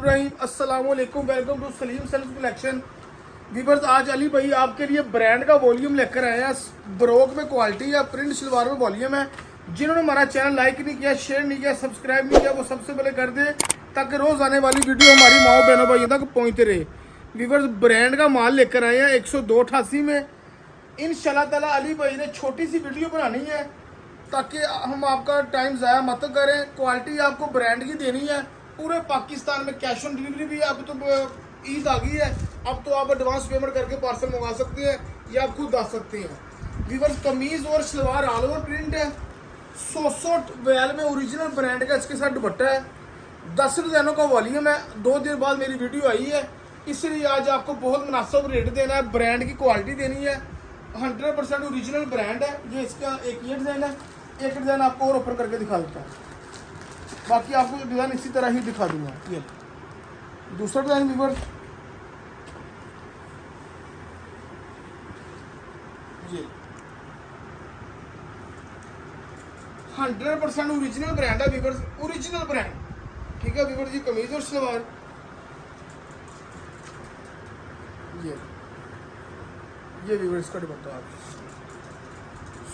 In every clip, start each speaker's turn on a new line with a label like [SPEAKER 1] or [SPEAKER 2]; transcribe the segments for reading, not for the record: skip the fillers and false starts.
[SPEAKER 1] बिस्मिल्लाहिर्रहमानिर्रहीम, अस्सलाम वालेकुम, welcome to Salim sales collection. Viewers, आज अली भाई आपके लिए ब्रांड का वॉल्यूम लेकर आए हैं। ब्रोक में क्वालिटी है, प्रिंट शलवार में वॉल्यूम है। जिन्होंने हमारा चैनल लाइक नहीं किया, शेयर नहीं किया, सब्सक्राइब नहीं किया, वो सबसे पहले कर दे ताकि रोज़ आने वाली वीडियो हमारी माओ बहनों भाइयों तक पहुँचते रहे। वीवर्स, ब्रांड का माल लेकर आए हैं 10288 में। इंशाल्लाह ताला अली भाई ने छोटी सी वीडियो बनानी है ताकि हम आपका टाइम ज़ाया मत करें। क्वालिटी आपको ब्रांड की देनी है। पूरे पाकिस्तान में कैश ऑन डिलीवरी भी है। अब तो ईद आ गई है, अब तो आप एडवांस पेमेंट करके पार्सल मंगा सकते हैं या आप खुद आ सकते हैं। वीवर्स, कमीज़ और शलवार ऑल ओवर प्रिंट है। 100 वेल में ओरिजिनल ब्रांड का इसके साथ दुपट्टा है। 10 डिजाइनों का वॉल्यूम है। 2 दिन बाद मेरी वीडियो आई है, इसलिए आज आपको बहुत मुनासिब रेट देना है, ब्रांड की क्वालिटी देनी है। 100% ओरिजिनल ब्रांड है। ये इसका एक ये डिज़ाइन है, एक डिज़ाइन आपको और ओपन करके दिखा देता हूँ, बाकी आपको डिज़ाइन इसी तरह ही दिखा दूंगा। ये दूसरा डिज़ाइन व्यूअर्स, ये 100% ओरिजिनल ब्रांड है व्यूअर्स, ओरिजिनल ब्रांड। ठीक है व्यूअर्स, ये कमीज और सलवार, ये व्यूअर्स का दुपट्टा आप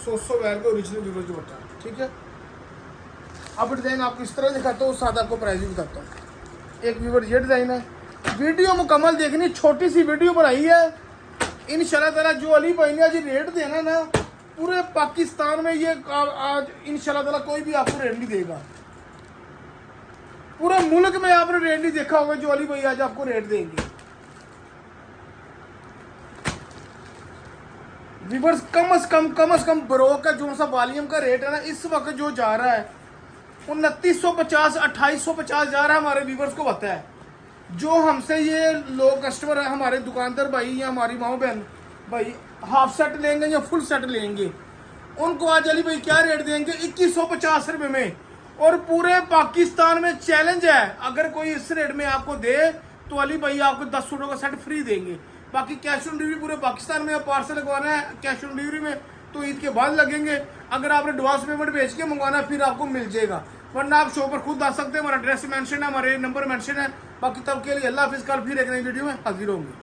[SPEAKER 1] 100 वेल का ओरिजिनल व्यूअर्स दुपट्टा। ठीक है, अब डिज़ाइन आपको इस तरह दिखाता हूँ, साथ आपको प्राइस भी बताता हूँ। एक व्यूअर ये डिज़ाइन है। वीडियो मुकम्मल देखनी, छोटी सी वीडियो बनाई है। इंशाल्लाह ताला जो अली भाई ने आज रेट देना ना, पूरे पाकिस्तान में ये आज इंशाल्लाह ताला कोई भी आपको रेट नहीं देगा। पूरे मुल्क में आपने रेट नहीं देखा होगा जो अली भाई आज आपको रेट देंगे। व्यूअर्स, कम से कम ब्रोक का जो सा वॉल्यूम का रेट है ना, इस वक्त जो जा रहा है 2950 2850 जा रहा है। हमारे व्यूवर्स को पता है। जो हमसे ये लोग कस्टमर है, हमारे दुकानदार भाई या हमारी माओ बहन भाई हाफ सेट लेंगे या फुल सेट लेंगे, उनको आज अली भाई क्या रेट देंगे? 2150 रुपये में। और पूरे पाकिस्तान में चैलेंज है, अगर कोई इस रेट में आपको दे तो अली भाई आपको 10 सूटों का सेट फ्री देंगे। बाकी कैश ऑन डिलीवरी पूरे पाकिस्तान में पार्सल लगवाना है कैश ऑन डिलीवरी में तो ईद के बाद लगेंगे। अगर आपने एडवांस पेमेंट भेज के मंगवाना है फिर आपको मिल जाएगा, वरना आप शो पर खुद आ सकते हैं। हमारा एड्रेस मेंशन है, हमारे नंबर मेंशन है। बाकी तब के लिए अल्लाह हाफिज़। कल फिर एक नई वीडियो में हाजिर होंगे।